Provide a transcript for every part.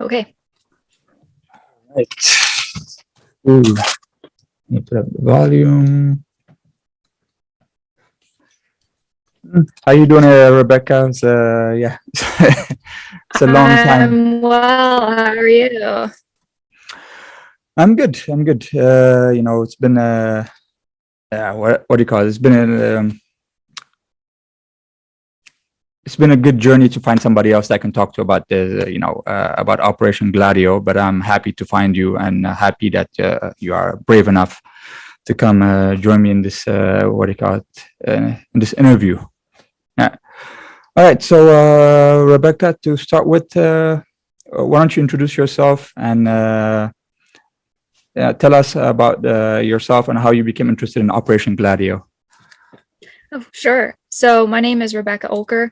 Okay. Right. Ooh. Let me put up the volume. How you doing, Rebecca? It's, yeah, it's a long time. I'm well. How are you? I'm good. I'm good. It's been what do you call it? It's been a good journey to find somebody else that I can talk to about about Operation Gladio. But I'm happy to find you, and happy that you are brave enough to come join me in this what do you call it? In this interview. Yeah. All right. So Rebecca, to start with, why don't you introduce yourself and tell us about yourself and how you became interested in Operation Gladio. Oh, sure. So my name is Rebecca Olker.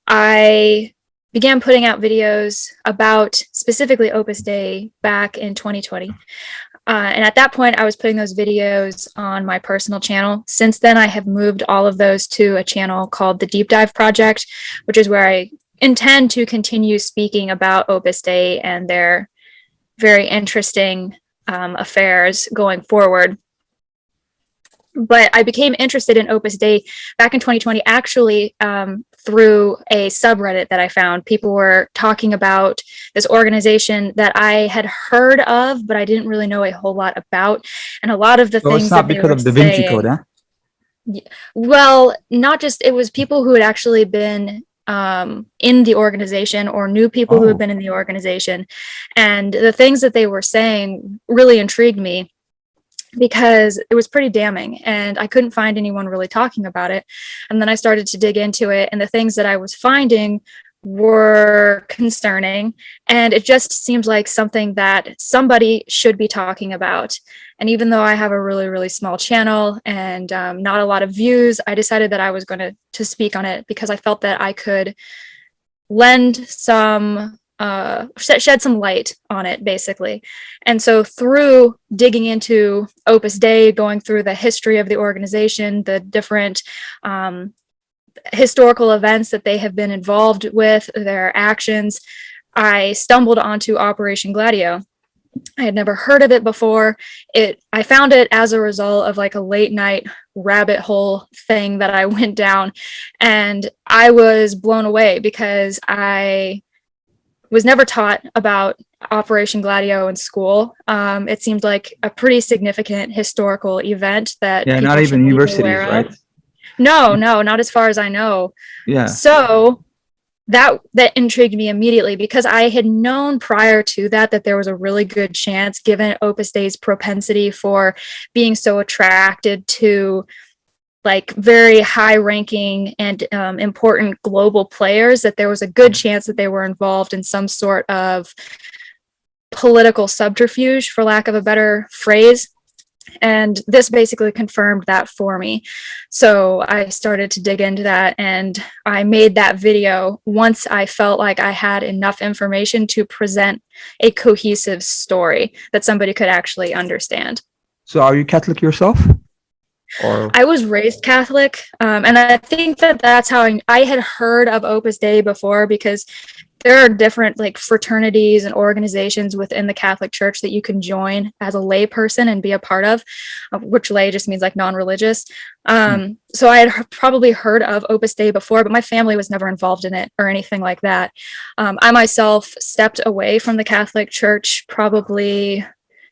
I began putting out videos about specifically Opus Dei back in 2020. And at that point, I was putting those videos on my personal channel. Since then, I have moved all of those to a channel called the Deep Dive Project, which is where I intend to continue speaking about Opus Dei and their very interesting affairs going forward. But I became interested in Opus Dei back in 2020, actually through a subreddit that I found. People were talking about this organization that I had heard of, but I didn't really know a whole lot about. And a lot of the things that they were saying. It's not because of Da Vinci Code, huh? Well, not just, it was people who had actually been in the organization or knew people who had been in the organization. And the things that they were saying really intrigued me, because it was pretty damning and I couldn't find anyone really talking about it. And then I started to dig into it, and the things that I was finding were concerning, and it just seemed like something that somebody should be talking about. And even though I have a really, really small channel and not a lot of views, I decided that I was going to speak on it because I felt that I could lend some shed some light on it, basically. And so through digging into Opus Dei, going through the history of the organization, the different historical events that they have been involved with, their actions, I stumbled onto Operation Gladio. I had never heard of it before. I found it as a result of like a late night rabbit hole thing that I went down, and I was blown away because I was never taught about Operation Gladio in school. It seemed like a pretty significant historical event that not even universities, right? No, not as far as I know. Yeah. So that intrigued me immediately, because I had known prior to that there was a really good chance, given Opus Dei's propensity for being so attracted to like very high ranking and important global players, that there was a good chance that they were involved in some sort of political subterfuge, for lack of a better phrase. And this basically confirmed that for me. So I started to dig into that, and I made that video once I felt like I had enough information to present a cohesive story that somebody could actually understand. So are you Catholic yourself? Or I was raised Catholic, and I think that's how I had heard of Opus Dei before, because there are different like fraternities and organizations within the Catholic Church that you can join as a lay person and be a part of, which lay just means like non-religious. So I had probably heard of Opus Dei before, but my family was never involved in it or anything like that. I myself stepped away from the Catholic Church probably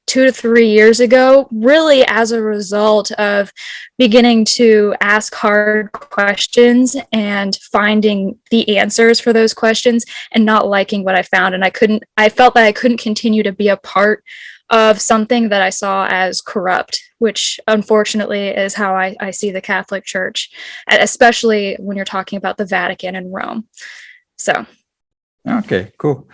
2 to 3 years ago, really as a result of beginning to ask hard questions and finding the answers for those questions and not liking what I found. And I felt that I couldn't continue to be a part of something that I saw as corrupt, which unfortunately is how I see the Catholic Church, especially when you're talking about the Vatican and Rome. So. Okay, cool.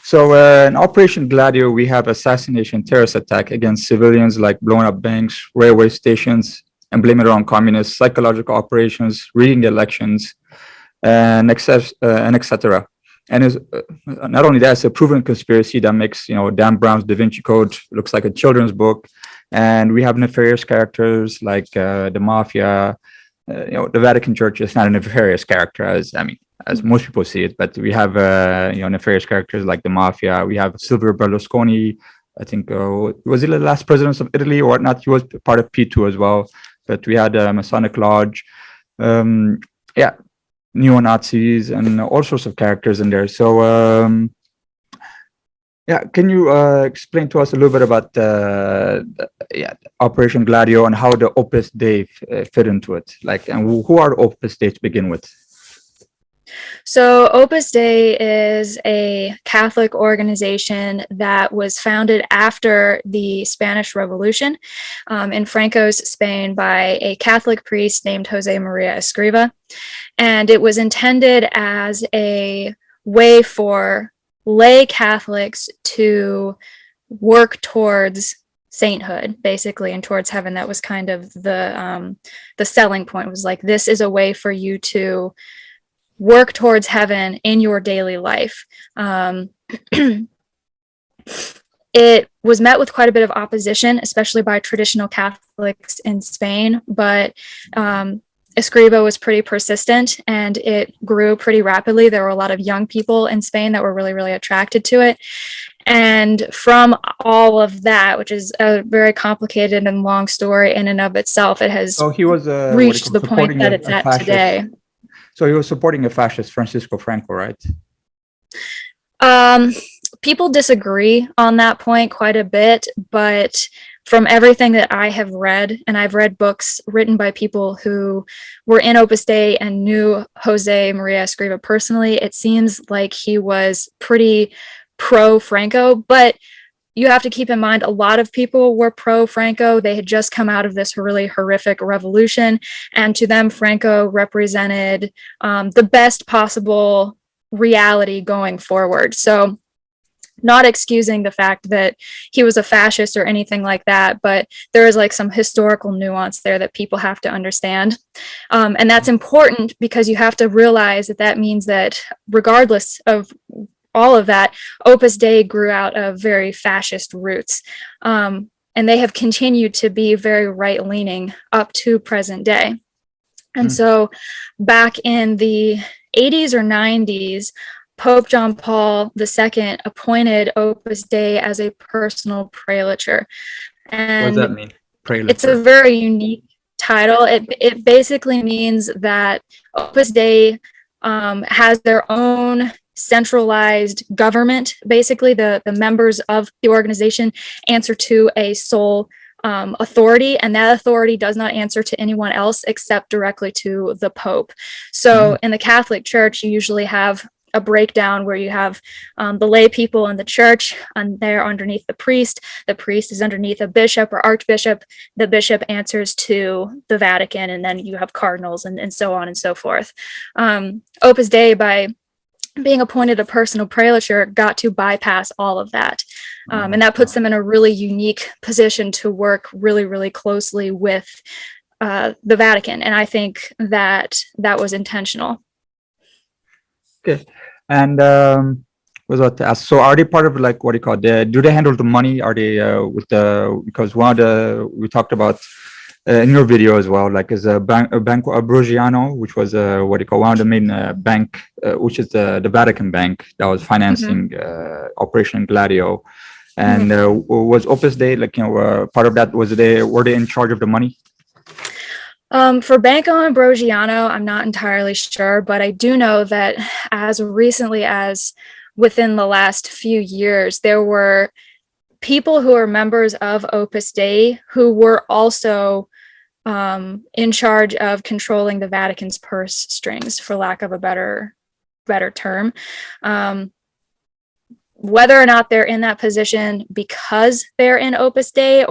So in Operation Gladio, we have assassination terrorist attack against civilians, like blowing up banks, railway stations, and blaming it on communists, psychological operations, rigging the elections, and etc. And it's, not only that, it's a proven conspiracy that makes, Dan Brown's Da Vinci Code looks like a children's book. And we have nefarious characters like the mafia. The Vatican Church is not a nefarious character, as as most people see it. But we have nefarious characters like the mafia. We have Silvio Berlusconi. I think was he the last president of Italy or whatnot? He was part of P2 as well. But we had Masonic Lodge, yeah, neo-Nazis, and all sorts of characters in there. So yeah, can you explain to us a little bit about Operation Gladio and how the Opus Dei fit into it? Like, and who are the Opus Dei to begin with? So, Opus Dei is a Catholic organization that was founded after the Spanish Revolution in Franco's Spain by a Catholic priest named Jose Maria Escriva. And it was intended as a way for lay Catholics to work towards sainthood, basically, and towards heaven. That was kind of the selling point. It was like, this is a way for you to work towards heaven in your daily life. It was met with quite a bit of opposition, especially by traditional Catholics in Spain, but Escriva was pretty persistent and it grew pretty rapidly. There were a lot of young people in Spain that were really, really attracted to it. And from all of that, which is a very complicated and long story in and of itself, it has he was reached the point that it's at today. So he was supporting a fascist, Francisco Franco, right? People disagree on that point quite a bit, but from everything that I have read, and I've read books written by people who were in Opus Dei and knew Jose Maria Escriva personally, it seems like he was pretty pro-Franco, but you have to keep in mind a lot of people were pro-Franco. They had just come out of this really horrific revolution, and to them, Franco represented the best possible reality going forward. So, not excusing the fact that he was a fascist or anything like that, but there is like some historical nuance there that people have to understand. And that's important because you have to realize that that means that regardless of all of that, Opus Dei grew out of very fascist roots. And they have continued to be very right-leaning up to present day. And so back in the 80s or 90s, Pope John Paul II appointed Opus Dei as a personal prelature. And what does that mean? Prelature. It's a very unique title. It basically means that Opus Dei has their own centralized government. Basically, the members of the organization answer to a sole authority, and that authority does not answer to anyone else except directly to the Pope. So in the Catholic Church, you usually have a breakdown where you have the lay people in the church, and they're underneath the priest. The priest is underneath a bishop or archbishop. The bishop answers to the Vatican, and then you have cardinals and so on and so forth. Opus Dei, by being appointed a personal prelature, got to bypass all of that. And that puts them in a really unique position to work really, really closely with the Vatican. And I think that that was intentional. Okay. And was what to ask? So are they part of like what do you call it? Do they handle the money? Are they with the, because one of the, we talked about in your video as well, like is Banco Abrugiano, which was what do you call one of the main bank, which is the Vatican bank that was financing Operation Gladio. And was Opus Dei like, part of that? Were they in charge of the money? For Banco Ambrosiano, I'm not entirely sure, but I do know that as recently as within the last few years, there were people who are members of Opus Dei who were also in charge of controlling the Vatican's purse strings, for lack of a better term. Whether or not they're in that position because they're in Opus Dei,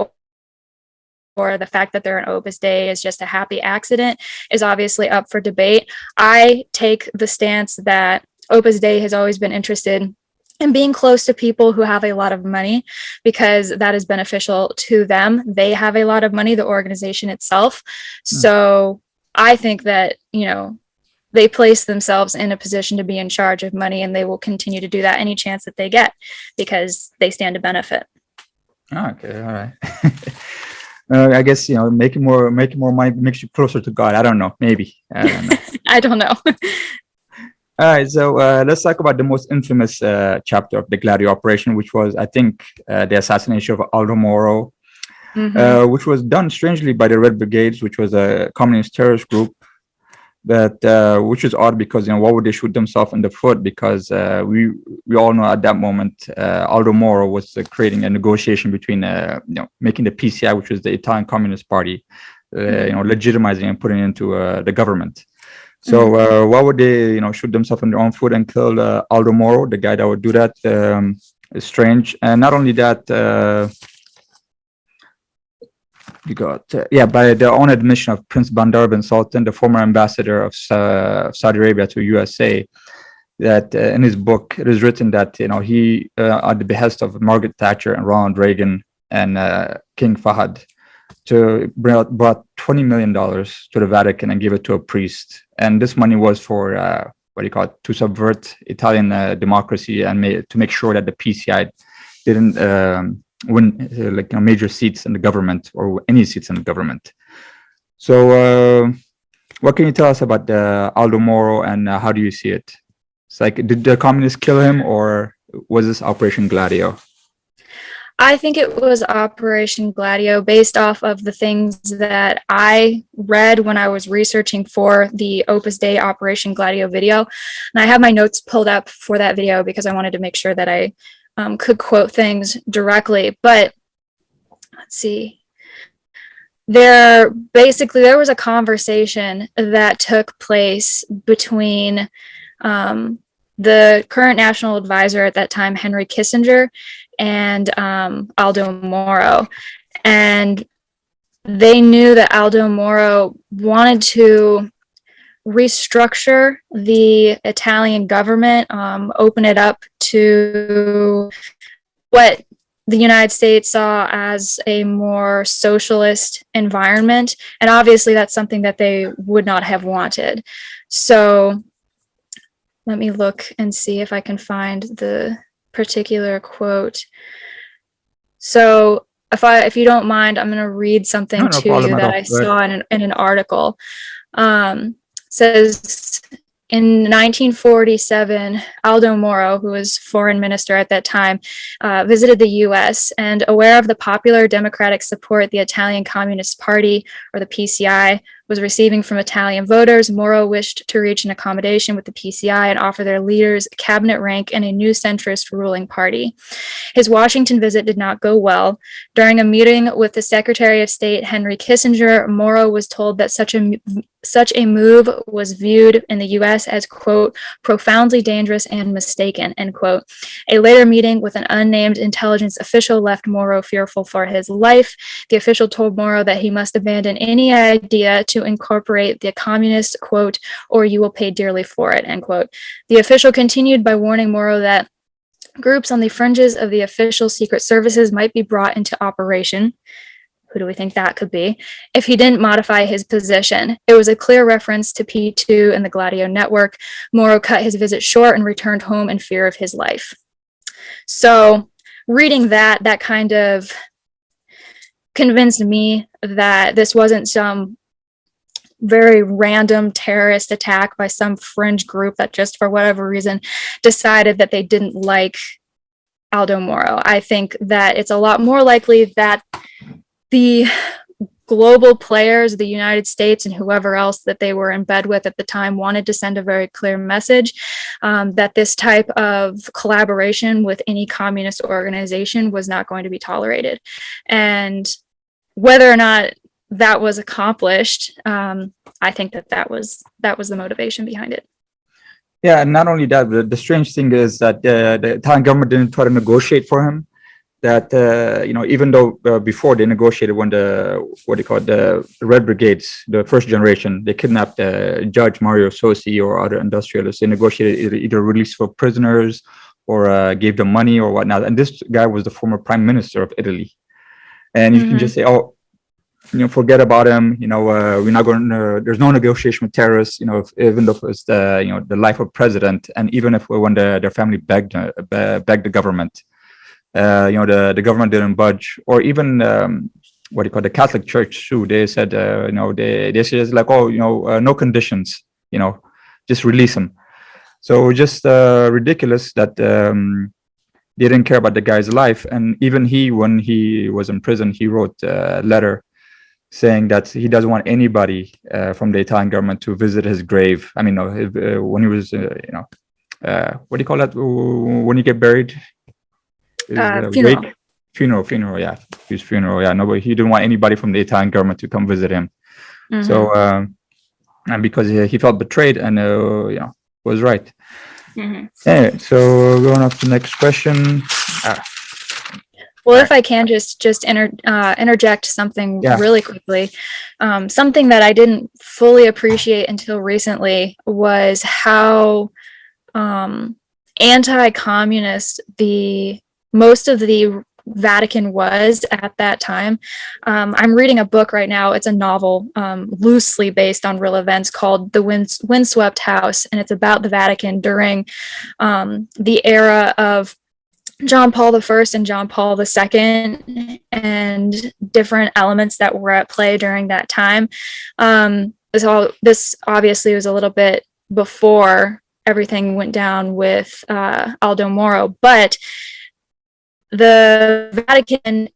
or the fact that they're an Opus Dei is just a happy accident, is obviously up for debate. I take the stance that Opus Dei has always been interested in being close to people who have a lot of money, because that is beneficial to them. They have a lot of money, the organization itself. So I think that, they place themselves in a position to be in charge of money, and they will continue to do that any chance that they get, because they stand to benefit. Okay, all right. I guess, making more money makes you closer to God. I don't know, maybe. I don't know. I don't know. All right, so let's talk about the most infamous chapter of the Gladio operation, which was, I think, the assassination of Aldo Moro, which was done strangely by the Red Brigades, which was a communist terrorist group. That which is odd because why would they shoot themselves in the foot? Because we all know at that moment Aldo Moro was creating a negotiation between making the PCI, which was the Italian Communist Party, legitimizing and putting it into the government. So why would they, shoot themselves in their own foot and kill Aldo Moro, the guy that would do that? Is strange. And not only that, you got, by their own admission of Prince Bandar bin Sultan, the former ambassador of Saudi Arabia to USA, that in his book, it is written that, he, at the behest of Margaret Thatcher and Ronald Reagan and King Fahd, brought $20 million to the Vatican and gave it to a priest. And this money was for to subvert Italian democracy and to make sure that the PCI didn't win major seats in the government or any seats in the government. So what can you tell us about Aldo Moro and how do you see it? It's like, did the communists kill him or was this Operation Gladio? I think it was Operation Gladio based off of the things that I read when I was researching for the Opus Dei Operation Gladio video. And I have my notes pulled up for that video because I wanted to make sure that I could quote things directly. But let's see. There was a conversation that took place between the current national advisor at that time, Henry Kissinger, and Aldo Moro. And they knew that Aldo Moro wanted to restructure the Italian government, open it up to what the United States saw as a more socialist environment. And obviously that's something that they would not have wanted. So let me look and see if I can find the particular quote. So if you don't mind, I'm going to read something to you that I saw in an article. Says in 1947, Aldo Moro, who was foreign minister at that time, visited the U.S. and aware of the popular democratic support the Italian Communist Party, or the PCI, was receiving from Italian voters, Moro wished to reach an accommodation with the PCI and offer their leaders cabinet rank in a new centrist ruling party. His Washington visit did not go well. During a meeting with the Secretary of State, Henry Kissinger, Moro was told that such a move was viewed in the U.S. as, quote, profoundly dangerous and mistaken, end quote. A later meeting with an unnamed intelligence official left Moro fearful for his life. The official told Moro that he must abandon any idea to incorporate the communist, quote, or you will pay dearly for it, end quote. The official continued by warning Moro that groups on the fringes of the official secret services might be brought into operation. Who do we think that could be? If he didn't modify his position. It was a clear reference to P2 and the Gladio network. Moro cut his visit short and returned home in fear of his life. So reading that kind of convinced me that this wasn't some very random terrorist attack by some fringe group that just for whatever reason decided that they didn't like Aldo Moro. I think that it's a lot more likely that the global players, the United States and whoever else that they were in bed with at the time, wanted to send a very clear message that this type of collaboration with any communist organization was not going to be tolerated. And whether or not that was accomplished, I think that was the motivation behind it. Yeah, and not only that, the strange thing is that the Italian government didn't try to negotiate for him. That even though before they negotiated when the Red Brigades, the first generation, they kidnapped Judge Mario Sosi or other industrialists. They negotiated either release for prisoners or gave them money or whatnot. And this guy was the former prime minister of Italy. And you can just say, oh, forget about him. We're not going to, there's no negotiation with terrorists, even though it's the life of president. And even if when their family begged the government, the government didn't budge. Or even the Catholic Church too. They said, they said like, no conditions, just release him. So just ridiculous that they didn't care about the guy's life. And even he, when he was in prison, he wrote a letter saying that he doesn't want anybody from the Italian government to visit his grave. I mean, no, when he was, what do you call that? When you get buried? Funeral. Funeral, yeah. His funeral, yeah. Nobody, he didn't want anybody from the Italian government to come visit him. Mhm. So, and because he felt betrayed and, was right. Mhm. Anyway, so going on to the next question. Well, if I can just interject something Yeah. really quickly, something that I didn't fully appreciate until recently was how anti-communist most of the Vatican was at that time. I'm reading a book right now. It's a novel loosely based on real events called The Windswept House, and it's about the Vatican during the era of John Paul I and John Paul II and different elements that were at play during that time. This obviously was a little bit before everything went down with Aldo Moro, but the Vatican,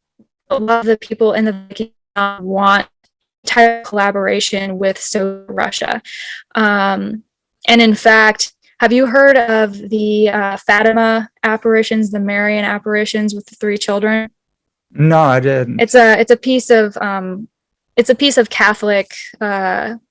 a lot of the people in the Vatican want entire collaboration with Soviet Russia. And in fact, have you heard of the Fatima apparitions, the Marian apparitions with the 3 children? No, I didn't. It's a piece of Catholic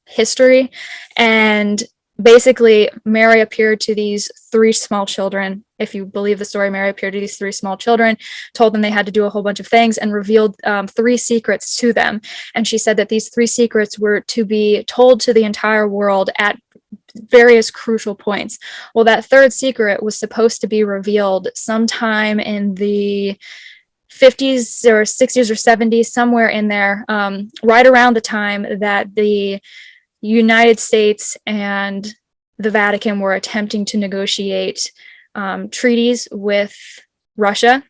history, and basically Mary appeared to these 3 small children. If you believe the story, Mary appeared to these 3 small children, told them they had to do a whole bunch of things, and revealed 3 secrets to them. And she said that these 3 secrets were to be told to the entire world at various crucial points. Well, that 3rd secret was supposed to be revealed sometime in the 50s or 60s or 70s, somewhere in there, right around the time that the United States and the Vatican were attempting to negotiate treaties with Russia.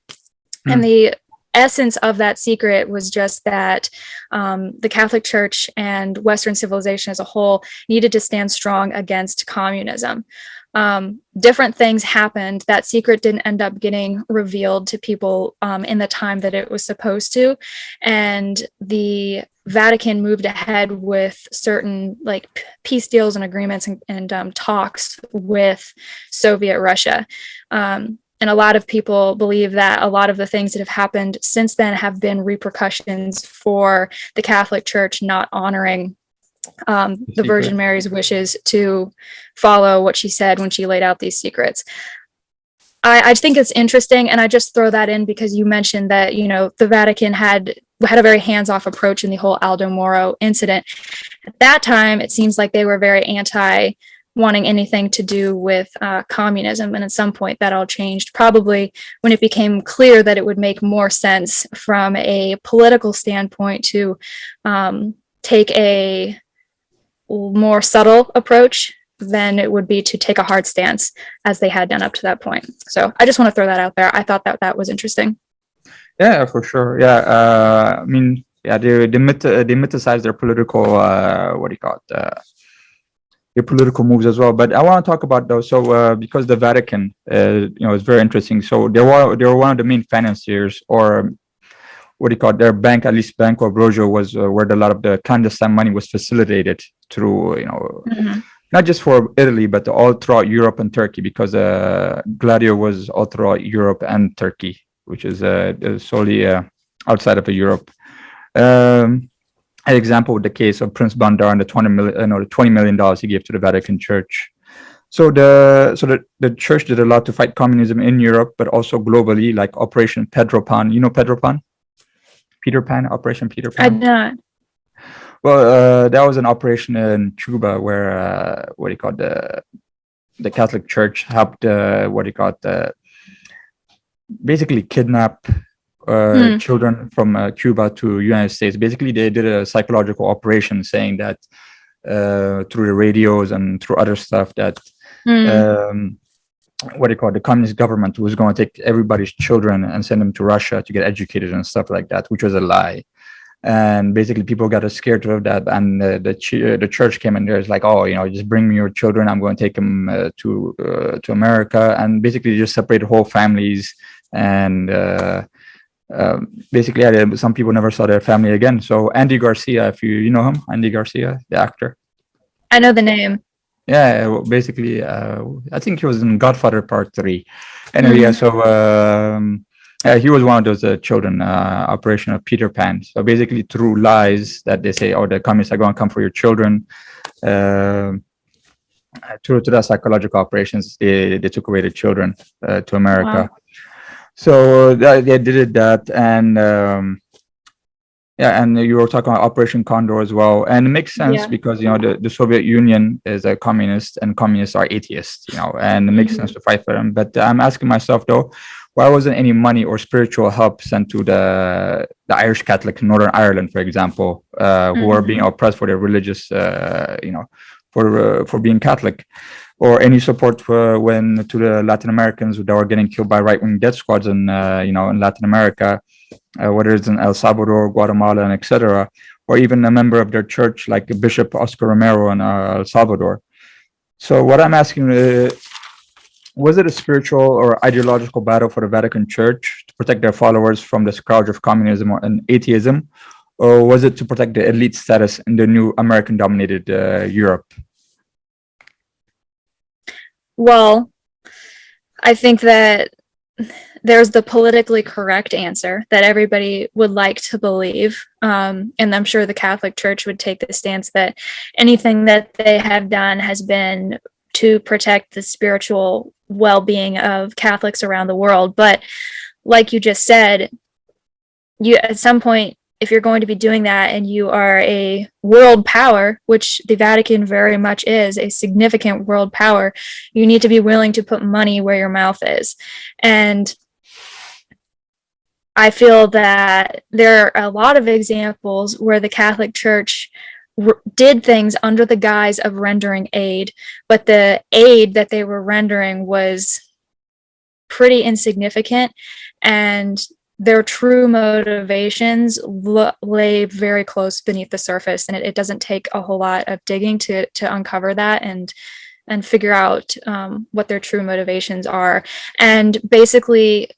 And the essence of that secret was just that the Catholic Church and Western civilization as a whole needed to stand strong against communism. Different things happened. That secret didn't end up getting revealed to people in the time that it was supposed to. And the Vatican moved ahead with certain peace deals and agreements and talks with Soviet Russia. And a lot of people believe that a lot of the things that have happened since then have been repercussions for the Catholic Church not honoring the Virgin Mary's wishes to follow what she said when she laid out these secrets. I think it's interesting, and I just throw that in because you mentioned that, the Vatican had a very hands-off approach in the whole Aldo Moro incident. At that time, it seems like they were very anti wanting anything to do with communism, and at some point that all changed, probably when it became clear that it would make more sense from a political standpoint to take a more subtle approach than it would be to take a hard stance as they had done up to that point. So I just want to throw that out there. I thought that was interesting. Yeah, for sure. Yeah, I mean, yeah, they mythicize their political their political moves as well. But I want to talk about those. So because the Vatican, is very interesting. So they were one of the main financiers, or their bank, at least Banco Brojo, was where a lot of the clandestine money was facilitated through, not just for Italy, but all throughout Europe and Turkey, because Gladio was all throughout Europe and Turkey, which is solely outside of Europe. An example with the case of Prince Bandar and the $20 million he gave to the Vatican Church. So the church did a lot to fight communism in Europe, but also globally, like Operation Pedro Pan. You know Pedro Pan? Peter Pan, Operation Peter Pan. I not. Well, that was an operation in Cuba where the Catholic Church helped basically kidnap children from Cuba to United States. Basically, they did a psychological operation saying that through the radios and through other stuff that the communist government was going to take everybody's children and send them to Russia to get educated and stuff like that, which was a lie. And basically people got scared of that, and the church came in there. It's like, oh, just bring me your children, I'm going to take them to America, and basically just separated whole families. And basically, some people never saw their family again. So Andy Garcia, if you know him, Andy Garcia, the actor. I know the name. Yeah, well, basically, I think he was in Godfather Part 3. Anyway, yeah, so he was one of those children, Operation of Peter Pan. So basically, through lies that they say, oh, the communists are going to come for your children, through to the psychological operations, they took away the children to America. Wow. So they did that, and yeah, and you were talking about Operation Condor as well, and it makes sense Yeah. because the Soviet Union is a communist, and communists are atheists, and it makes sense to fight for them. But I'm asking myself though, why wasn't any money or spiritual help sent to the Irish Catholic in Northern Ireland, for example, who are being oppressed for their religious, for being Catholic, or any support for to the Latin Americans that were getting killed by right-wing death squads in in Latin America, whether it's in El Salvador, Guatemala, and etc., or even a member of their church like Bishop Oscar Romero in El Salvador. So what I'm asking, was it a spiritual or ideological battle for the Vatican Church to protect their followers from the scourge of communism and atheism, or was it to protect the elite status in the new American-dominated Europe? Well, I think that there's the politically correct answer that everybody would like to believe. And I'm sure the Catholic Church would take the stance that anything that they have done has been to protect the spiritual well-being of Catholics around the world. But like you just said, you at some point, if you're going to be doing that and you are a world power, which the Vatican very much is, a significant world power, you need to be willing to put money where your mouth is. And I feel that there are a lot of examples where the Catholic Church did things under the guise of rendering aid, but the aid that they were rendering was pretty insignificant, and their true motivations lay very close beneath the surface, and it doesn't take a whole lot of digging to uncover that and figure out what their true motivations are. And basically,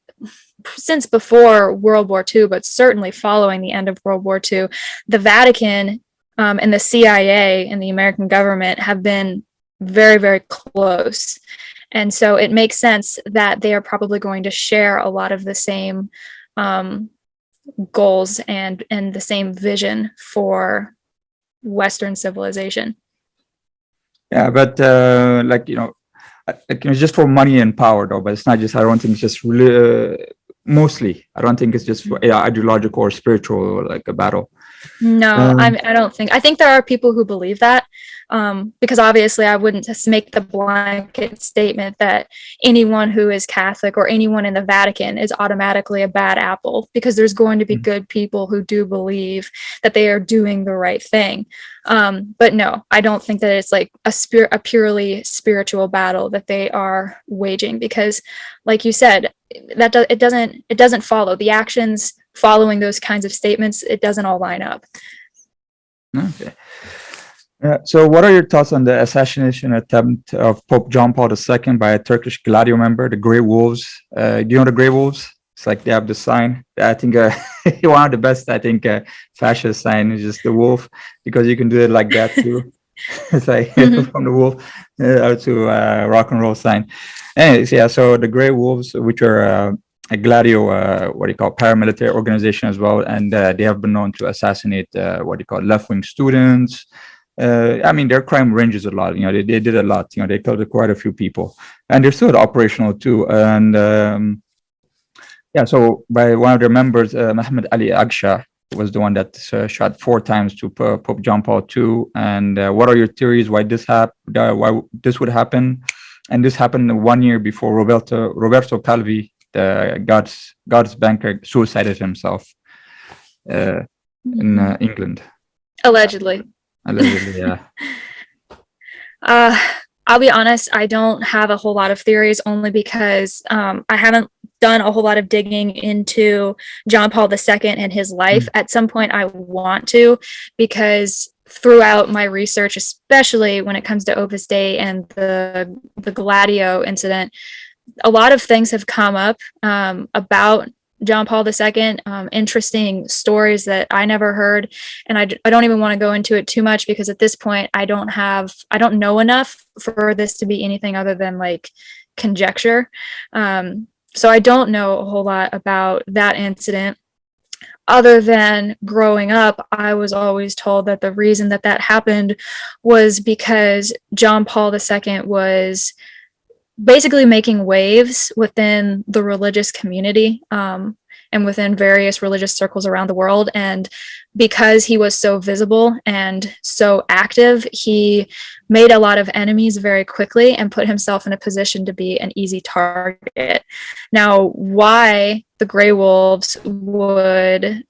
since before World War II, but certainly following the end of World War II, the Vatican and the CIA and the American government have been very, very close. And so it makes sense that they are probably going to share a lot of the same goals and the same vision for Western civilization. Yeah, but it's just for money and power, though. But it's not just. I don't think it's just really. Mostly, I don't think it's just for ideological or spiritual, like a battle. No, I don't think. I think there are people who believe that, because obviously I wouldn't just make the blanket statement that anyone who is Catholic or anyone in the Vatican is automatically a bad apple, because there's going to be good people who do believe that they are doing the right thing. But no, I don't think that it's like a purely spiritual battle that they are waging, because like you said, it doesn't follow the actions following those kinds of statements. It doesn't all line up. Okay. So what are your thoughts on the assassination attempt of Pope John Paul II by a Turkish Gladio member, the Grey Wolves? Do you know the Grey Wolves? It's like they have the sign. I think one of the best, fascist sign is just the wolf, because you can do it like that too. It's like from the wolf to rock and roll sign. Anyways, yeah, so the Grey Wolves, which are a Gladio, paramilitary organization as well, and they have been known to assassinate left-wing students. Their crime ranges a lot. They did a lot. They killed quite a few people, and they're still operational too. And so by one of their members, Mohammed Ali Agsha, was the one that shot 4 times to Pope John Paul II. And what are your theories why this why this would happen? And this happened 1 year before Roberto Calvi, the God's banker, suicided himself in England. Allegedly. Allegedly, yeah. I'll be honest, I don't have a whole lot of theories, only because I haven't done a whole lot of digging into John Paul II and his life. At some point, I want to, because throughout my research, especially when it comes to Opus Dei and the Gladio incident, a lot of things have come up about John Paul II, interesting stories that I never heard. And I don't even want to go into it too much, because at this point I don't know enough for this to be anything other than like conjecture. So I don't know a whole lot about that incident, other than growing up, I was always told that the reason that happened was because John Paul II was basically making waves within the religious community, and within various religious circles around the world. And because he was so visible and so active, he made a lot of enemies very quickly and put himself in a position to be an easy target. Now, why the Grey Wolves would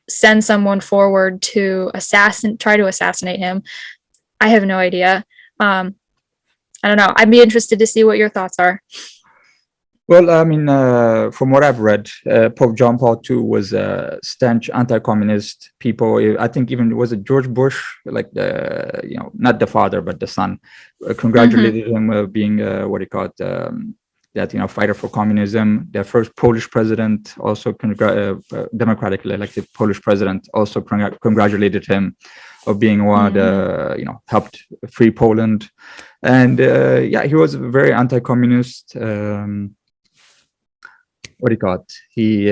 send someone forward to try to assassinate him, I have no idea. I don't know. I'd be interested to see what your thoughts are. Well, I mean, from what I've read, Pope John Paul II was a stanch anti-communist. People, I think even was it George Bush, like not the father but the son, congratulated him being what he called that fighter for communism. The first Polish president, also democratically elected Polish president, also congratulated him of being one of the helped free Poland, and he was very anti-communist. What he got? He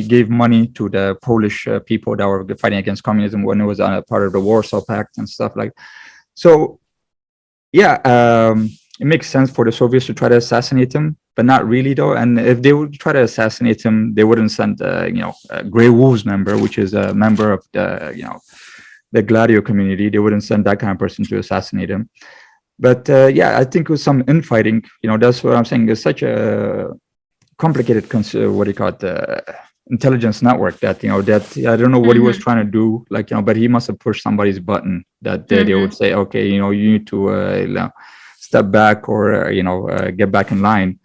gave money to the Polish people that were fighting against communism when it was on a part of the Warsaw Pact and stuff like. So, it makes sense for the Soviets to try to assassinate him, but not really though. And if they would try to assassinate him, they wouldn't send a Grey Wolves member, which is a member of the Gladio community. They wouldn't send that kind of person to assassinate him. But I think with some infighting, that's what I'm saying. It's such a complicated intelligence network that I don't know what he was trying to do, but he must have pushed somebody's button that they would say, okay, you need to step back or get back in line,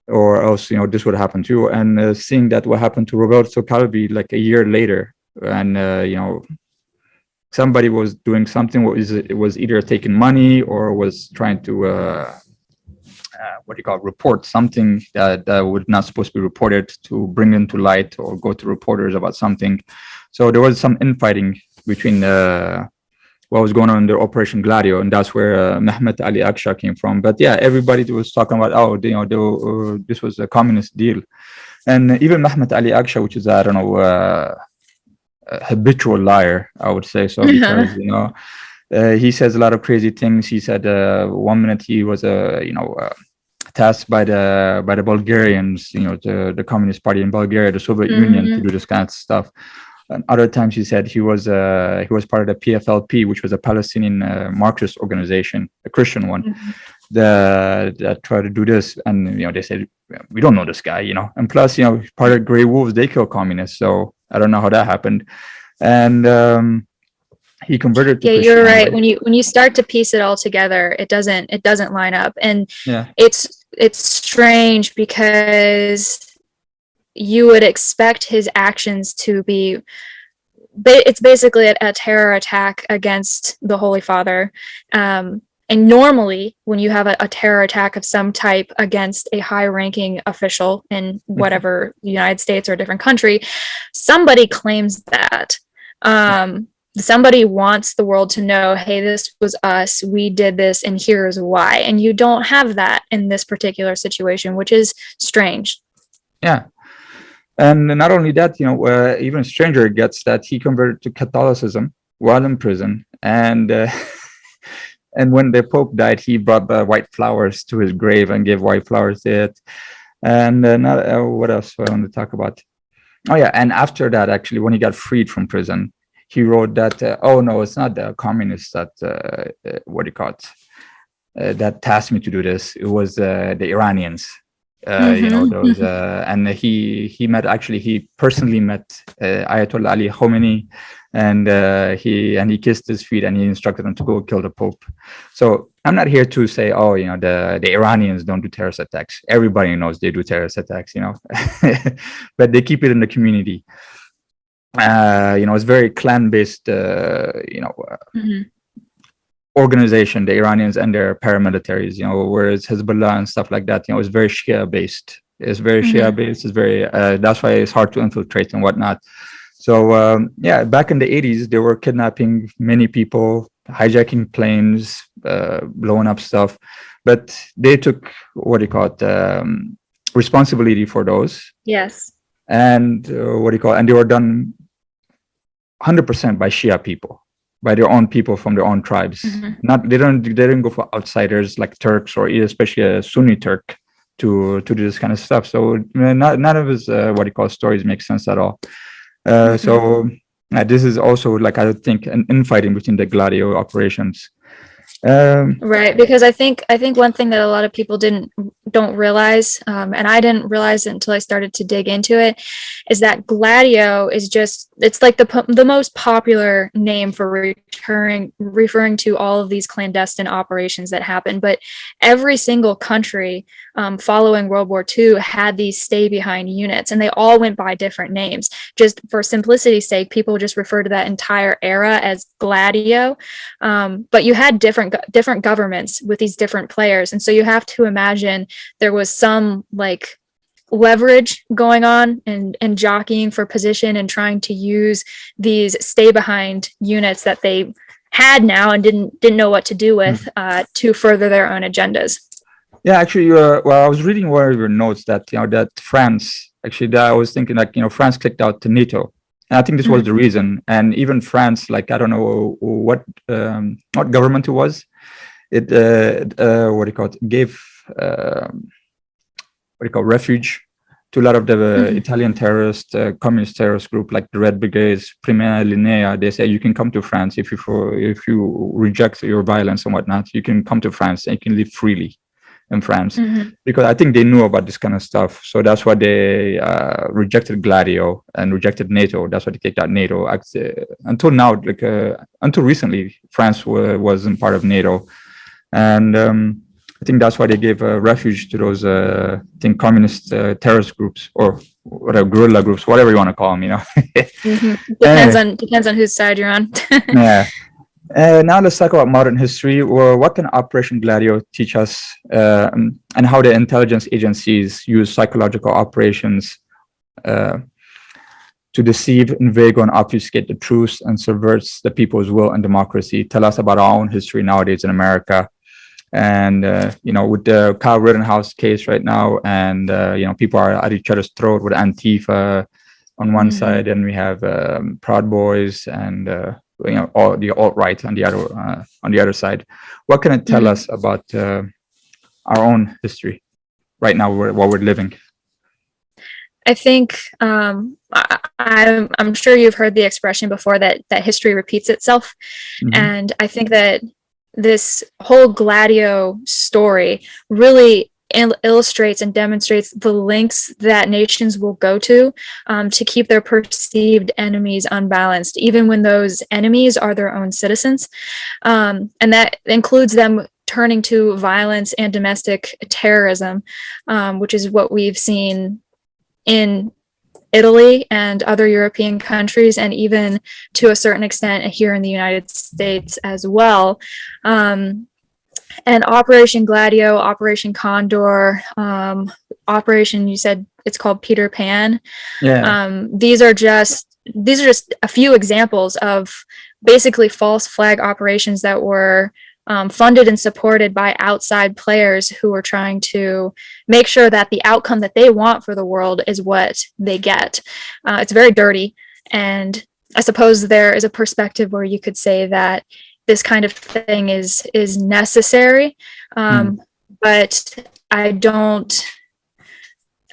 or else this would happen too. And seeing that what happened to Roberto Calvi like a year later, and somebody was doing something, it was either taking money or was trying to report something that would not supposed to be reported, to bring into light or go to reporters about something. So there was some infighting between what was going on under Operation Gladio, and that's where Mehmet Ali Aksha came from. But everybody was talking about, this was a communist deal. And even Mehmet Ali Aksha, which is, I don't know, a habitual liar, I would say so, because, he says a lot of crazy things. He said 1 minute he was tasked by the Bulgarians, the Communist Party in Bulgaria, the Soviet Union, to do this kind of stuff. And other times he said he was part of the PFLP, which was a Palestinian Marxist organization, a Christian one, that tried to do this. And they said, we don't know this guy, and plus part of Grey Wolves, they kill communists, so I don't know how that happened. And he converted to Christianity. You're right. When you start to piece it all together, it doesn't line up. And it's strange, because you would expect his actions to be, it's basically a terror attack against the Holy Father. And normally when you have a terror attack of some type against a high-ranking official in whatever United States or a different country, somebody claims that. Somebody wants the world to know, hey, this was us, we did this, and here's why. And you don't have that in this particular situation, which is strange. Yeah. And not only that, even stranger gets that he converted to Catholicism while in prison. And and when the Pope died, he brought white flowers to his grave and gave white flowers to it. And what else do I want to talk about? Oh, yeah. And after that, actually, when he got freed from prison, he wrote that, oh, no, it's not the communists that, that tasked me to do this. It was the Iranians. Those, and he personally met Ayatollah Ali Khomeini, and he kissed his feet and he instructed him to go kill the Pope. So I'm not here to say, oh, the Iranians don't do terrorist attacks. Everybody knows they do terrorist attacks, but they keep it in the community. It's very clan-based, Mhm. organization, the Iranians and their paramilitaries, whereas Hezbollah and stuff like that, it's very Shia-based. It's very Shia-based. It's very, that's why it's hard to infiltrate and whatnot. So, back in the 80s, they were kidnapping many people, hijacking planes, blowing up stuff, but they took, responsibility for those. Yes. And and they were done 100% by Shia people, by their own people from their own tribes. They didn't go for outsiders like Turks or especially a Sunni Turk to do this kind of stuff. So none of his stories make sense at all. So this is also, like, I think, an infighting between the Gladio operations. Right, because I think one thing that a lot of people don't realize, and I didn't realize it until I started to dig into it, is that Gladio is it's like the most popular name for referring to all of these clandestine operations that happen. But every single country following World War II had these stay behind units, and they all went by different names. Just for simplicity's sake, people just refer to that entire era as Gladio. But you had different governments with these different players, and so you have to imagine there was some like leverage going on and jockeying for position and trying to use these stay behind units that they had now and didn't know what to do with to further their own agendas. Yeah, actually, I was reading one of your notes that that France, actually, that I was thinking, like, France clicked out to NATO, and I think this was the reason. And even France, like, I don't know what government it was, it gave refuge to a lot of the Italian terrorist, communist terrorist group, like the Red Brigades, Prima Linea. They say you can come to France if you reject your violence and whatnot. You can come to France and you can live freely in France, because I think they knew about this kind of stuff. So that's why they rejected Gladio and rejected NATO. That's why they kicked out NATO. Until now, like until recently, France wasn't part of NATO, and I think that's why they gave refuge to those communist terrorist groups, or whatever, guerrilla groups, whatever you want to call them. Depends on whose side you're on. Yeah. Now let's talk about modern history. Well, what can Operation Gladio teach us, and how the intelligence agencies use psychological operations to deceive, inveigle, and obfuscate the truth and subverts the people's will and democracy? Tell us about our own history nowadays in America. And, with the Kyle Rittenhouse case right now, and, people are at each other's throat with Antifa on one side, and we have Proud Boys and, all the alt-right on the other side. What can it tell us about our own history right now, while we're living? I think I'm sure you've heard the expression before that history repeats itself, and I think that this whole Gladio story really illustrates and demonstrates the lengths that nations will go to keep their perceived enemies unbalanced, even when those enemies are their own citizens. And that includes them turning to violence and domestic terrorism, which is what we've seen in Italy and other European countries, and even to a certain extent here in the United States as well. And Operation Gladio, Operation Condor, Operation, you said it's called Peter Pan. Yeah. These are just a few examples of basically false flag operations that were funded and supported by outside players who are trying to make sure that the outcome that they want for the world is what they get. It's very dirty, and I suppose there is a perspective where you could say that this kind of thing is necessary, but I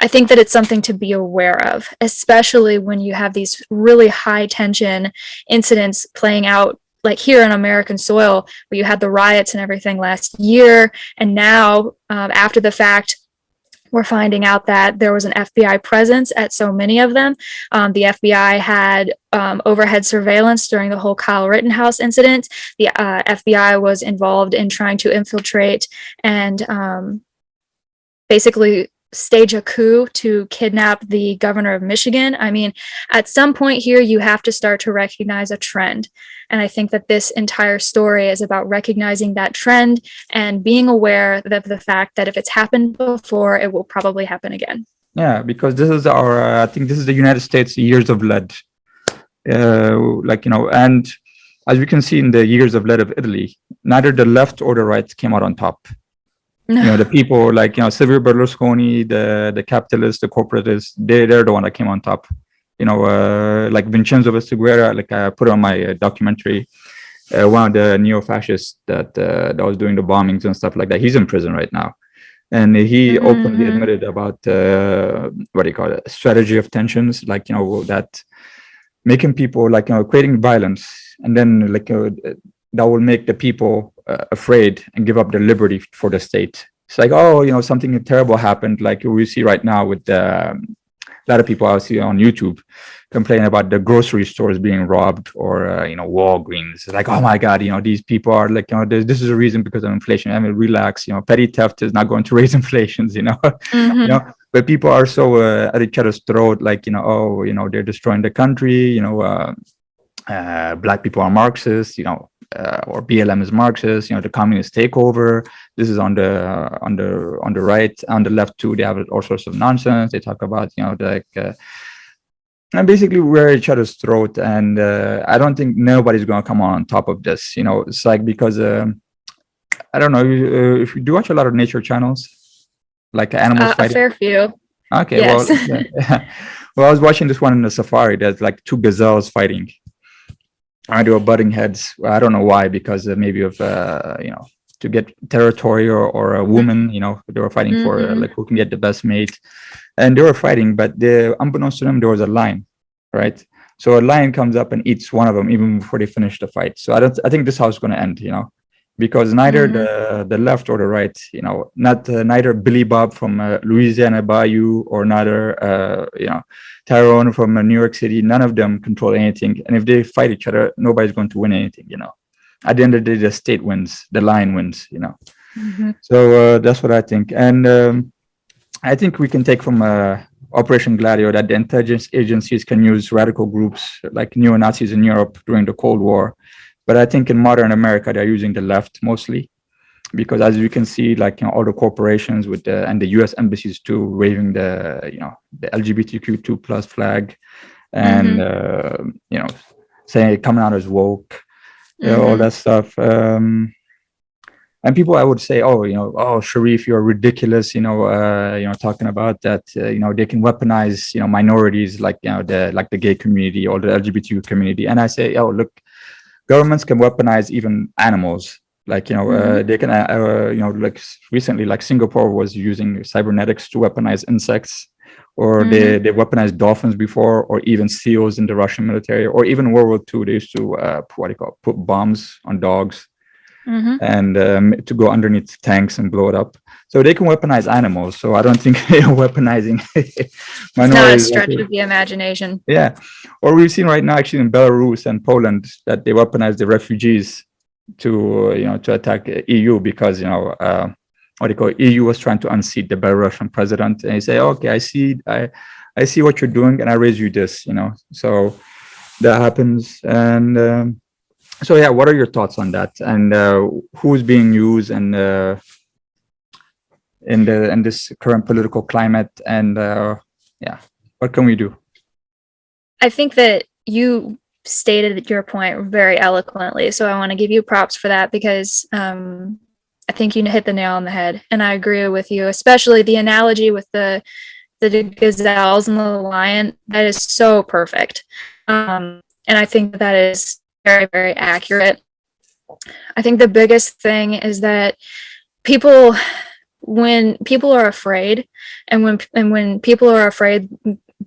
think that it's something to be aware of, especially when you have these really high tension incidents playing out, like here on American soil, where you had the riots and everything last year, and now after the fact, we're finding out that there was an FBI presence at so many of them. The FBI had overhead surveillance during the whole Kyle Rittenhouse incident. The FBI was involved in trying to infiltrate and basically stage a coup to kidnap the governor of Michigan. I mean, at some point here, you have to start to recognize a trend. And I think that this entire story is about recognizing that trend and being aware of the fact that if it's happened before, it will probably happen again. Yeah, because this is our, I think this is the United States years of lead. And as we can see in the years of lead of Italy, neither the left or the right came out on top. The people like, Silvio Berlusconi, the capitalists, the corporatists, they're the one that came on top. Like Vincenzo Vestiguera, like I put on my documentary, one of the neo-fascists that was doing the bombings and stuff like that. He's in prison right now. And he openly admitted about, what do you call it, strategy of tensions, like, that making people like, creating violence. And then like, that will make the people afraid and give up their liberty for the state. It's like, oh, something terrible happened, like we see right now with a lot of people I see on YouTube complaining about the grocery stores being robbed, or Walgreens. It's like, oh my God, these people are like, this is a reason because of inflation. I mean, relax. Petty theft is not going to raise inflations. But people are so at each other's throat, like, they're destroying the country. Black people are Marxists. Or BLM is Marxist, the communist takeover. This is on the right. On the left too, they have all sorts of nonsense. They talk about, and basically we're at each other's throat. And I don't think nobody's going to come on top of this. It's like, because I don't know if you do watch a lot of nature channels, like animals fighting. A fair few. Okay, yes. Well, yeah. Well, I was watching this one in the safari. There's like two gazelles fighting. They were butting heads. I don't know why, because maybe of to get territory or a woman. They were fighting for like who can get the best mate, and they were fighting. But unbeknownst to them, there was a lion, right? So a lion comes up and eats one of them even before they finish the fight. So I think this is how it's going to end. Because neither the left or the right, neither Billy Bob from Louisiana Bayou or neither Tyrone from New York City, none of them control anything. And if they fight each other, nobody's going to win anything. At the end of the day, the state wins, the lion wins. So that's what I think. And I think we can take from Operation Gladio that the intelligence agencies can use radical groups like neo-Nazis in Europe during the Cold War. But I think in modern America, they're using the left mostly, because as you can see, like, all the corporations and the U.S. embassies too, waving the LGBTQ2 plus flag, and saying coming out as woke, all that stuff. And people, I would say, oh, Sharif, you're ridiculous, talking about that, they can weaponize, minorities like, the gay community or the LGBTQ community. And I say, oh, look, governments can weaponize even animals. Like, they can, like recently, like Singapore was using cybernetics to weaponize insects, or they weaponized dolphins before, or even seals in the Russian military, or even World War II, they used to, put bombs on dogs and to go underneath tanks and blow it up. So they can weaponize animals. So I don't think weaponizing minorities. It's not a stretch of the imagination. Yeah. Or we've seen right now, actually, in Belarus and Poland, that they weaponize the refugees to attack EU, because EU was trying to unseat the Belarusian president, and he say, okay, I see what you're doing, and I raise you this, so that happens. And so yeah, what are your thoughts on that, and who's being used, and in this current political climate, and what can we do? I think that you stated your point very eloquently, so I want to give you props for that, because I think you hit the nail on the head, and I agree with you, especially the analogy with the gazelles and the lion. That is so perfect, and I think that is very, very accurate. I think the biggest thing is that when people are afraid, and when people are afraid,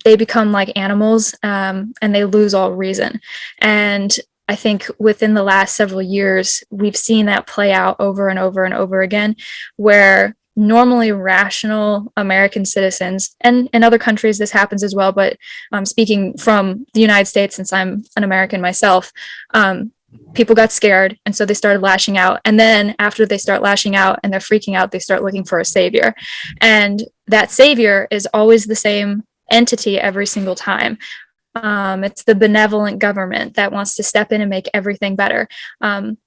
they become like animals, and they lose all reason. And I think within the last several years, we've seen that play out over and over and over again, where normally rational American citizens, and in other countries this happens as well, but speaking from the United States, since I'm an American myself, people got scared, and so they started lashing out. And then after they start lashing out and they're freaking out, they start looking for a savior. And that savior is always the same entity every single time. It's the benevolent government that wants to step in and make everything better.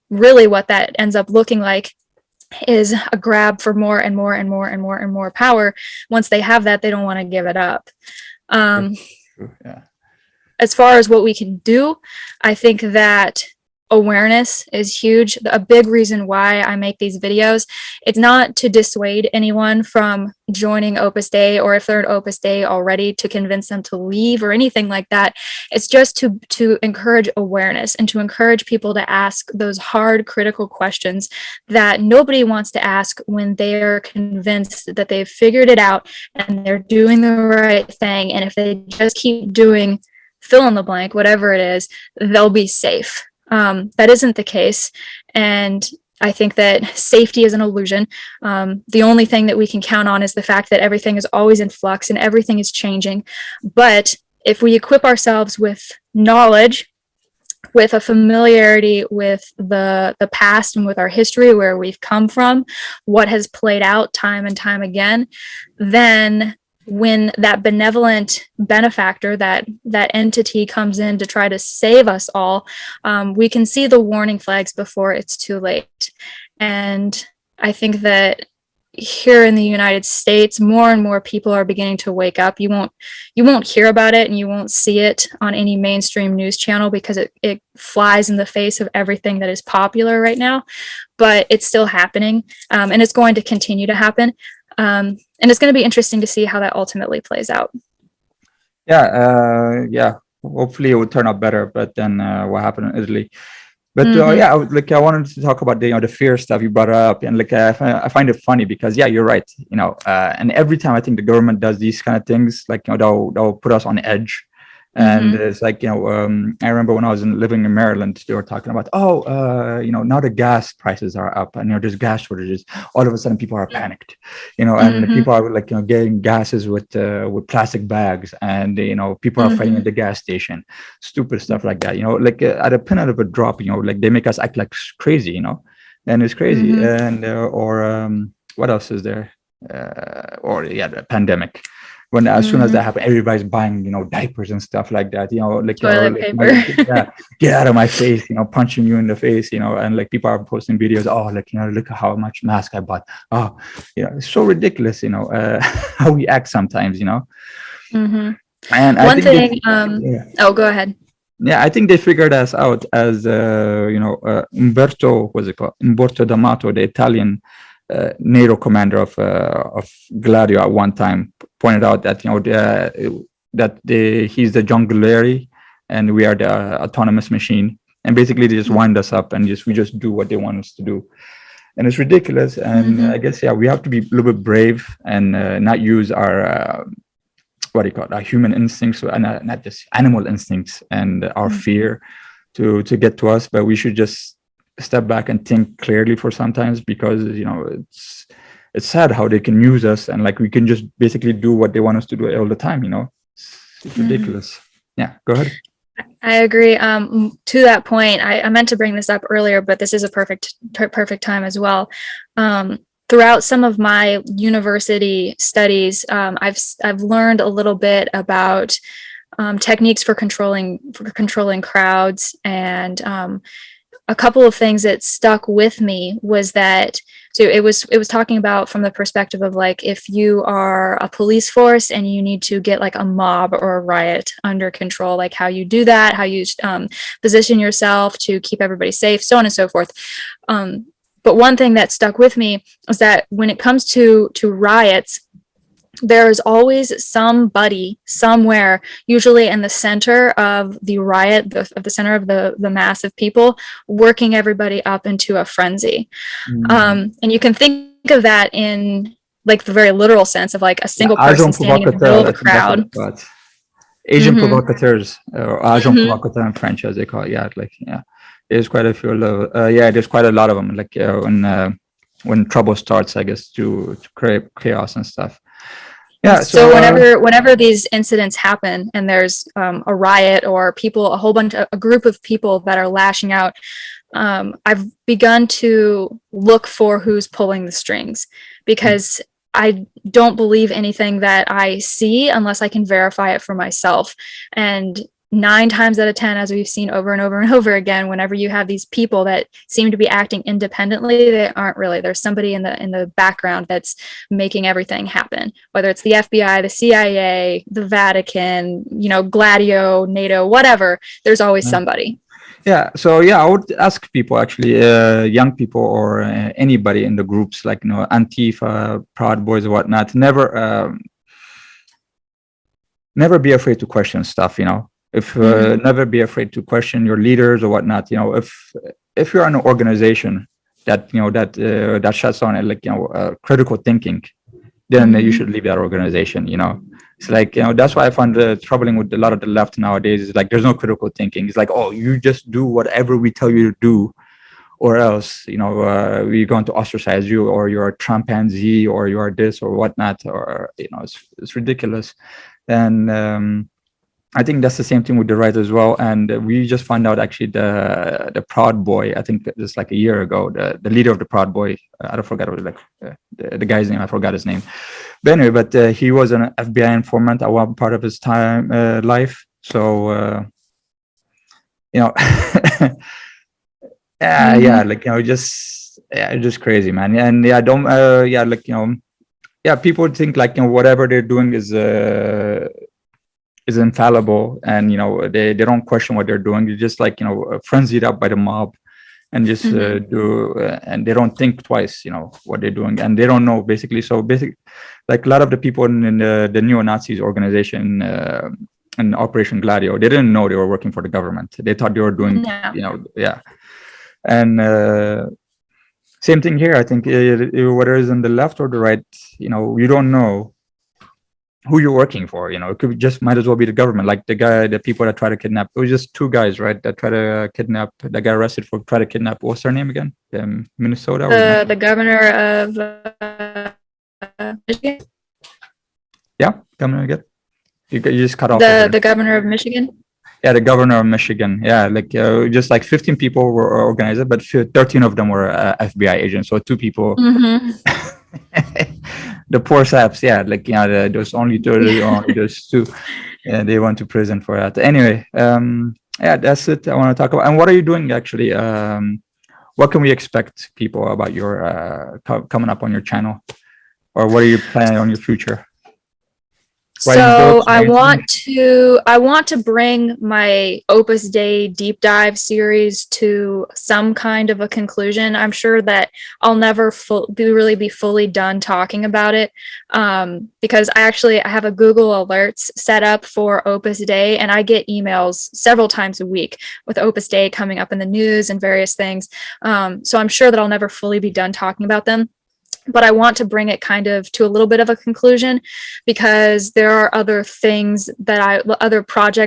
Really, what that ends up looking like is a grab for more and more and more and more and more power. Once they have that, they don't want to give it up. Yeah. As far as what we can do, I think that awareness is huge. A big reason why I make these videos, it's not to dissuade anyone from joining Opus Dei, or if they're an Opus Dei already, to convince them to leave or anything like that. It's just to encourage awareness and to encourage people to ask those hard, critical questions that nobody wants to ask when they're convinced that they've figured it out and they're doing the right thing. And if they just keep doing fill in the blank, whatever it is, they'll be safe. That isn't the case. And I think that safety is an illusion. The only thing that we can count on is the fact that everything is always in flux and everything is changing. But if we equip ourselves with knowledge, with a familiarity with the past and with our history, where we've come from, what has played out time and time again, then when that benevolent benefactor, that entity comes in to try to save us all, we can see the warning flags before it's too late. And I think that here in the United States, more and more people are beginning to wake up. You won't hear about it, and you won't see it on any mainstream news channel because it flies in the face of everything that is popular right now. But it's still happening, and it's going to continue to happen. And it's going to be interesting to see how that ultimately plays out. Yeah. Hopefully it will turn out better. But then what happened in Italy? But yeah, I wanted to talk about the fear stuff you brought up, and I find it funny because you're right. And every time I think the government does these kind of things, they'll put us on edge. And it's I remember when I was living in Maryland, they were talking about, now the gas prices are up, and there's gas shortages. All of a sudden, people are panicked, and people are getting gases with plastic bags, and people are fighting at the gas station, stupid stuff like that. At a pin of a drop, they make us act like crazy, and it's crazy. And what else is there? The pandemic. When as soon as that happened, everybody's buying, diapers and stuff like that, toilet paper. Get out of my face, punching you in the face, and people are posting videos. Oh, look at how much mask I bought. Oh, it's so ridiculous, how we act sometimes, And one thing. Oh, go ahead. Yeah, I think they figured us out as Umberto, what's it called? Umberto D'Amato, the Italian NATO commander of Gladio, at one time pointed out that he's the Jungulari and we are the autonomous machine, and basically they just wind us up and we just do what they want us to do, and it's ridiculous. And I guess we have to be a little bit brave and not use our our human instincts, not just animal instincts and our fear to get to us, but we should just step back and think clearly for sometimes, because it's sad how they can use us, and we can just basically do what they want us to do all the time. It's ridiculous. Yeah, go ahead. I agree. To that point, I meant to bring this up earlier, but this is a perfect time as well. Throughout some of my university studies, I've learned a little bit about techniques for controlling crowds, and a couple of things that stuck with me was that, so it was talking about from the perspective of if you are a police force and you need to get a mob or a riot under control, how you do that, how you position yourself to keep everybody safe, so on and so forth. But one thing that stuck with me is that when it comes to riots, there is always somebody somewhere, usually in the center of the riot, the center of the mass of people, working everybody up into a frenzy. And you can think of that in the very literal sense of a single person standing in the middle of a crowd. Agent provocateurs, or agent provocateur in French, as they call it. There's quite a few. There's quite a lot of them. when trouble starts, I guess, to create chaos and stuff. Yeah. So whenever these incidents happen and there's a riot or people, a group of people that are lashing out, I've begun to look for who's pulling the strings, because I don't believe anything that I see unless I can verify it for myself. And 9 times out of 10, as we've seen over and over and over again, whenever you have these people that seem to be acting independently, they aren't really. There's somebody in the background that's making everything happen, whether it's the FBI, the CIA, the Vatican, Gladio, NATO, whatever. There's always somebody. Yeah. So yeah, I would ask people actually, young people or anybody in the groups like Antifa, Proud Boys, or whatnot. Never be afraid to question stuff. If never be afraid to question your leaders or whatnot. If you're in an organization that that shuts on critical thinking, then you should leave that organization. It's like that's why I find troubling with a lot of the left nowadays is like there's no critical thinking. It's like, oh, you just do whatever we tell you to do, or else we're going to ostracize you, or you're a chimpanzee, or you are this or whatnot, or it's ridiculous. And I think that's the same thing with the right as well. And we just found out actually the Proud Boy, I think just like a year ago, the leader of the Proud Boy, I don't forget what it was like the guy's name, I forgot his name. But anyway, he was an FBI informant at one part of his life. So, yeah, like, just crazy, man. And yeah, don't, yeah, like, yeah, people think like, whatever they're doing is infallible, and they don't question what they're doing. They're just like frenzied up by the mob, and just and they don't think twice what they're doing, and they don't know basically. So basically, like a lot of the people in the neo-Nazis organization in Operation Gladio, they didn't know they were working for the government. They thought they were doing yeah. And same thing here. I think whether it's on the left or the right, you don't know who you're working for. It could just might as well be the government, like the people that try to kidnap. It was just 2 guys, right, that try to kidnap, that got arrested for try to kidnap. What's their name again? Minnesota. The governor of Michigan. Yeah, governor again. You just cut off. The governor of Michigan. Yeah, the governor of Michigan. Yeah, like just like 15 people were organized, but 13 of them were FBI agents. So 2 people. The poor saps, yeah, like there's only those 2, and they went to prison for that. Anyway, yeah, that's it. I want to talk about. And what are you doing actually? What can we expect people about your coming up on your channel, or what are you planning on your future? So I want to bring my Opus Dei deep dive series to some kind of a conclusion. I'm sure that I'll never really be fully done talking about it, because I have a Google Alerts set up for Opus Dei, and I get emails several times a week with Opus Dei coming up in the news and various things. So I'm sure that I'll never fully be done talking about them. But I want to bring it kind of to a little bit of a conclusion, because there are other projects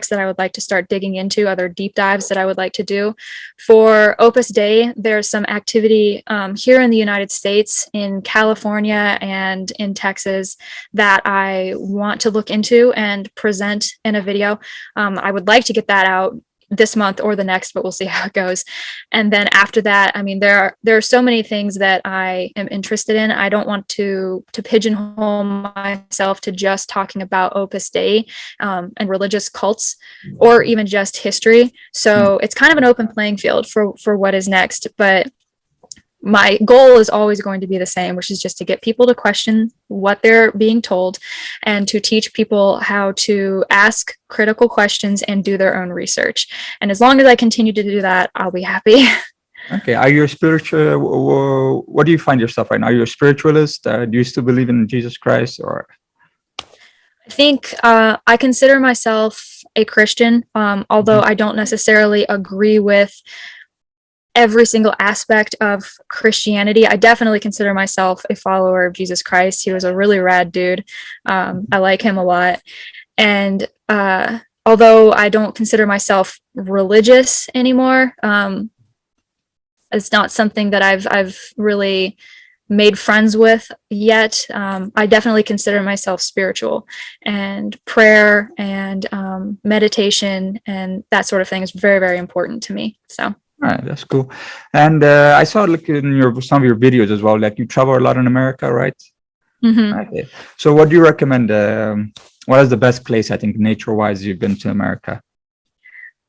that I would like to start digging into, other deep dives that I would like to do. For Opus Dei, there's some activity here in the United States, in California and in Texas, that I want to look into and present in a video. I would like to get that out this month or the next, but we'll see how it goes. And then after that, I mean, there are so many things that I am interested in. I don't want to pigeonhole myself to just talking about Opus Dei and religious cults, or even just history. So it's kind of an open playing field for what is next. But my goal is always going to be the same, which is just to get people to question what they're being told, and to teach people how to ask critical questions and do their own research. And as long as I continue to do that, I'll be happy. Okay. Are you a spiritual? What do you find yourself right now? Are you a spiritualist? Do you still believe in Jesus Christ, or? I think I consider myself a Christian, although I don't necessarily agree with every single aspect of Christianity. I definitely consider myself a follower of Jesus Christ. He was a really rad dude. I like him a lot. And although I don't consider myself religious anymore, it's not something that I've really made friends with yet. I definitely consider myself spiritual, and prayer and meditation and that sort of thing is very, very important to me. So. All right, that's cool. And I saw like in your some of your videos as well, like you travel a lot in America, right? Mhm. Okay. So what do you recommend? What is the best place, I think, nature-wise you've been to America?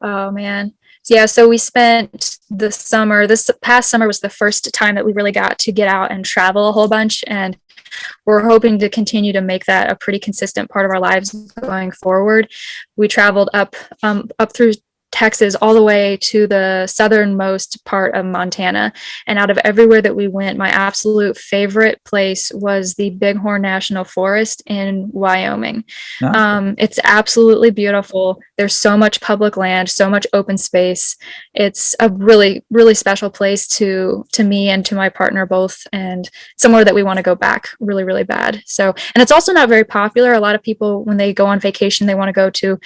Oh man. Yeah, so we spent the summer, this past summer was the first time that we really got to get out and travel a whole bunch. And we're hoping to continue to make that a pretty consistent part of our lives going forward. We traveled up through Texas all the way to the southernmost part of Montana. And out of everywhere that we went, my absolute favorite place was the Bighorn National Forest in Wyoming. No? It's absolutely beautiful. There's so much public land, so much open space. It's a really, really special place to me and to my partner both, and somewhere that we want to go back really, really bad. So, and it's also not very popular. A lot of people, when they go on vacation, they want to go to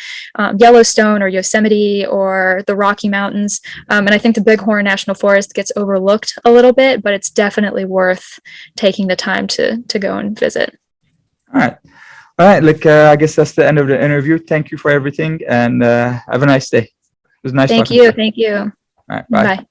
Yellowstone or Yosemite or the Rocky Mountains. And I think the Bighorn National Forest gets overlooked a little bit, but it's definitely worth taking the time to go and visit. All right. All right. Like, I guess that's the end of the interview. Thank you for everything and have a nice day. It was nice Thank talking to you. you. Thank you. All right. Bye. Bye.